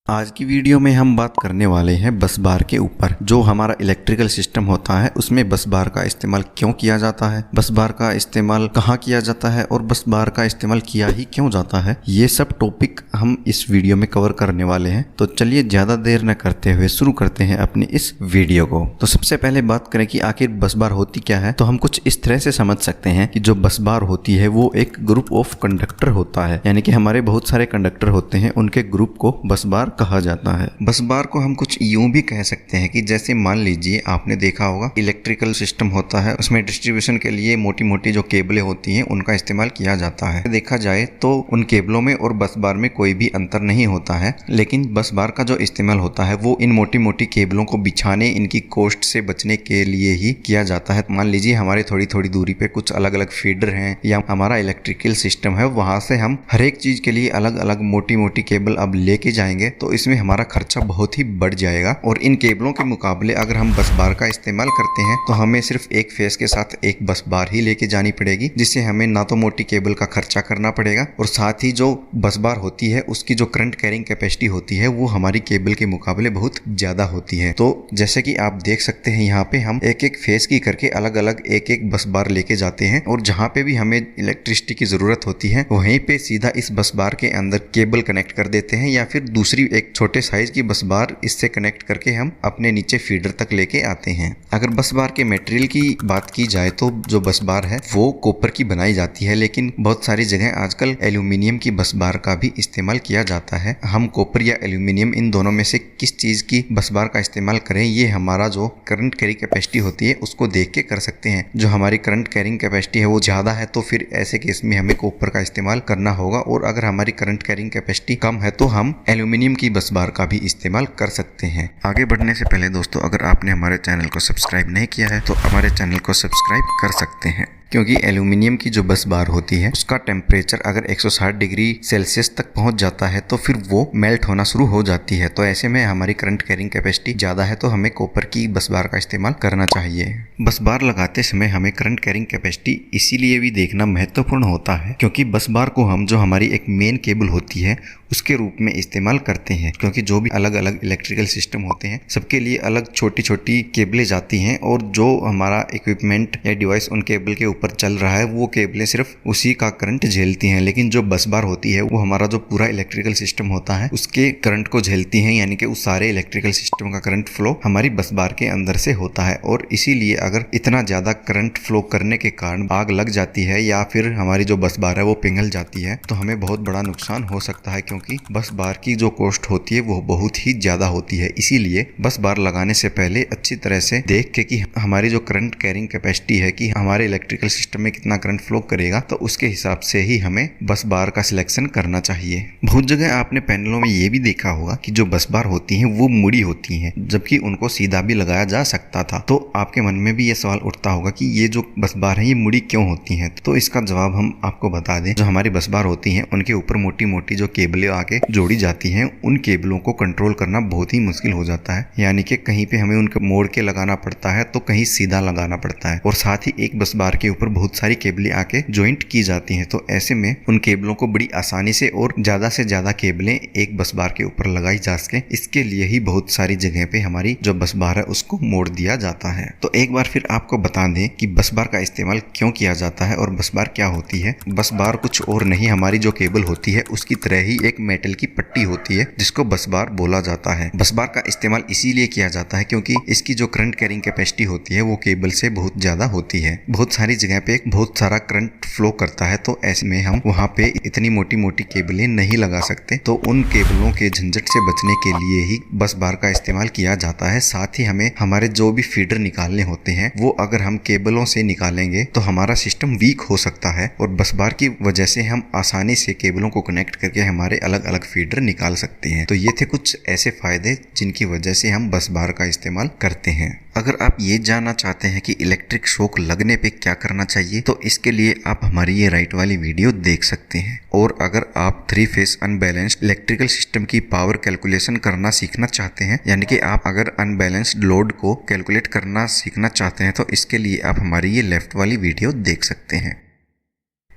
आज की वीडियो में हम बात करने वाले हैं बस बार के ऊपर। जो हमारा इलेक्ट्रिकल सिस्टम होता है उसमें बस बार का इस्तेमाल क्यों किया जाता है, बस बार का इस्तेमाल कहाँ किया जाता है और बस बार का इस्तेमाल किया ही क्यों जाता है, ये सब टॉपिक हम इस वीडियो में कवर करने वाले हैं। तो चलिए ज़्यादा देर न करते हुए शुरू करते हैं अपनी इस वीडियो को। तो सबसे पहले बात करें कि आखिर बस बार होती क्या है, तो हम कुछ इस तरह से समझ सकते हैं कि जो बस बार होती है वो एक ग्रुप ऑफ कंडक्टर होता है, यानी कि हमारे बहुत सारे कंडक्टर होते हैं, उनके ग्रुप को बस बार कहा जाता है। बस बार को हम कुछ यूं भी कह सकते हैं कि जैसे मान लीजिए आपने देखा होगा इलेक्ट्रिकल सिस्टम होता है, उसमें डिस्ट्रीब्यूशन के लिए मोटी मोटी जो केबलें होती हैं उनका इस्तेमाल किया जाता है। देखा जाए तो उन केबलों में और बस बार में कोई भी अंतर नहीं होता है, लेकिन बस बार का जो इस्तेमाल होता है वो इन मोटी मोटी केबलों को बिछाने, इनकी कॉस्ट से बचने के लिए ही किया जाता है। मान लीजिए हमारे थोड़ी थोड़ी दूरी पे कुछ अलग अलग फीडर हैं या हमारा इलेक्ट्रिकल सिस्टम है, वहां से हम हर एक चीज के लिए अलग अलग मोटी मोटी केबल अब लेके जाएंगे तो इसमें हमारा खर्चा बहुत ही बढ़ जाएगा। और इन केबलों के मुकाबले अगर हम बस बार का इस्तेमाल करते हैं तो हमें सिर्फ एक फेस के साथ एक बस बार ही लेके जानी पड़ेगी, जिससे हमें ना तो मोटी केबल का खर्चा करना पड़ेगा और साथ ही जो बस बार होती है उसकी जो करंट कैरिंग कैपेसिटी होती है वो हमारी केबल के मुकाबले बहुत ज्यादा होती है। तो जैसे कि आप देख सकते हैं यहाँ पे हम एक एक फेस की करके अलग अलग एक एक बस बार लेके जाते हैं और जहाँ पे भी हमें इलेक्ट्रिसिटी की जरूरत होती है वहीं पे सीधा इस बस बार के अंदर केबल कनेक्ट कर देते हैं या फिर दूसरी एक छोटे साइज की बस बार इससे कनेक्ट करके हम अपने नीचे फीडर तक लेके आते हैं। अगर बस बार के मटेरियल की बात की जाए तो जो बस बार है वो कॉपर की बनाई जाती है, लेकिन बहुत सारी जगह आजकल एल्यूमिनियम की बस बार का भी इस्तेमाल किया जाता है। हम कॉपर या एल्यूमिनियम इन दोनों में से किस चीज की बस बार का इस्तेमाल करें, ये हमारा जो करंट कैरी कैपेसिटी होती है उसको देख के कर सकते हैं। जो हमारी करंट कैरिंग कैपेसिटी है वो ज्यादा है तो फिर ऐसे केस में हमें कॉपर का इस्तेमाल करना होगा, और अगर हमारी करंट कैरिंग कैपेसिटी कम है तो हम एल्यूमिनियम की बस बार का भी इस्तेमाल कर सकते हैं। आगे बढ़ने से पहले दोस्तों, अगर आपने हमारे चैनल को सब्सक्राइब नहीं किया है तो हमारे चैनल को सब्सक्राइब कर सकते हैं, क्योंकि एल्यूमिनियम की जो बस बार होती है उसका टेम्परेचर अगर 160 डिग्री सेल्सियस तक पहुंच जाता है तो फिर वो मेल्ट होना शुरू हो जाती है। तो ऐसे में हमारी करंट कैरिंग कैपेसिटी ज़्यादा है तो हमें कॉपर की बस बार का इस्तेमाल करना चाहिए। बस बार लगाते समय हमें करंट कैरिंग कैपेसिटी इसीलिए भी देखना महत्वपूर्ण होता है क्योंकि बस बार को हम जो हमारी एक मेन केबल होती है उसके रूप में इस्तेमाल करते हैं, क्योंकि जो भी अलग अलग इलेक्ट्रिकल सिस्टम होते हैं सबके लिए अलग छोटी छोटी केबलें जाती हैं और जो हमारा इक्विपमेंट या डिवाइस उन केबल के ऊपर चल रहा है वो केबलें सिर्फ उसी का करंट झेलती हैं, लेकिन जो बस बार होती है वो हमारा जो पूरा इलेक्ट्रिकल सिस्टम होता है उसके करंट को झेलती हैं, यानी कि उस सारे इलेक्ट्रिकल सिस्टम का करंट फ्लो हमारी बस बार के अंदर से होता है। और इसीलिए अगर इतना ज्यादा करंट फ्लो करने के कारण आग लग जाती है या फिर हमारी जो बस बार है वो पिघल जाती है तो हमें बहुत बड़ा नुकसान हो सकता है, क्योंकि बस बार की जो कॉस्ट होती है वो बहुत ही ज्यादा होती है। इसीलिए बस बार लगाने से पहले अच्छी तरह से देख के कि हमारी जो करंट कैरिंग कैपेसिटी है कि हमारे इलेक्ट्रिकल सिस्टम में कितना करंट फ्लो करेगा, तो उसके हिसाब से ही हमें बस बार का सिलेक्शन करना चाहिए। बहुत जगह आपने पैनलों में ये भी देखा होगा कि जो बस बार होती हैं वो मुड़ी होती हैं, जबकि उनको सीधा भी लगाया जा सकता था। तो आपके मन में भी ये सवाल उठता होगा कि ये जो बस बार है ये मुड़ी क्यों होती हैं। तो इसका जवाब हम आपको बता दें, जो हमारी बस बार होती हैं उनके ऊपर मोटी मोटी जो केबलें आके जोड़ी जाती हैं, उन केबलों को कंट्रोल करना बहुत ही मुश्किल हो जाता है, यानी कि कहीं पे हमें उनको मोड़ के लगाना पड़ता है तो कहीं सीधा लगाना पड़ता है, और साथ ही एक बस बार के ऊपर बहुत सारी केबलें आके ज्वाइंट की जाती हैं। तो ऐसे में उन केबलों को बड़ी आसानी से और ज्यादा से ज्यादा केबलें एक बस बार के ऊपर लगाई जा सके, इसके लिए ही बहुत सारी जगह पे हमारी जो बस बार है उसको मोड़ दिया जाता है। तो एक बार फिर आपको बता दें कि बस बार का इस्तेमाल क्यों किया जाता है और बस बार क्या होती है। बस बार कुछ और नहीं, हमारी जो केबल होती है उसकी तरह ही एक मेटल की पट्टी होती है जिसको बस बार बोला जाता है। बस बार का इस्तेमाल इसीलिए किया जाता है क्योंकि इसकी जो करंट कैरिंग कैपेसिटी होती है वो केबल से बहुत ज्यादा होती है। बहुत सारी जगह पे बहुत सारा करंट फ्लो करता है, तो ऐसे में हम वहाँ पे इतनी मोटी मोटी केबलें नहीं लगा सकते, तो उन केबलों के झंझट से बचने के लिए ही बस बार का इस्तेमाल किया जाता है। साथ ही हमें हमारे जो भी फीडर निकालने होते हैं वो अगर हम केबलों से निकालेंगे तो हमारा सिस्टम वीक हो सकता है, और बस बार की वजह से हम आसानी से केबलों को कनेक्ट करके हमारे अलग अलग फीडर निकाल सकते हैं। तो ये थे कुछ ऐसे फायदे जिनकी वजह से हम बस बार का इस्तेमाल करते हैं। अगर आप ये जानना चाहते हैं कि इलेक्ट्रिक शॉक लगने पे क्या करना चाहिए तो इसके लिए आप हमारी ये राइट वाली वीडियो देख सकते हैं। और अगर आप 3 फेस अनबैलेंस्ड इलेक्ट्रिकल सिस्टम की पावर कैलकुलेशन करना सीखना चाहते हैं, यानी कि आप अगर अनबैलेंस्ड लोड को कैलकुलेट करना सीखना चाहते हैं, तो इसके लिए आप हमारी ये लेफ्ट वाली वीडियो देख सकते हैं।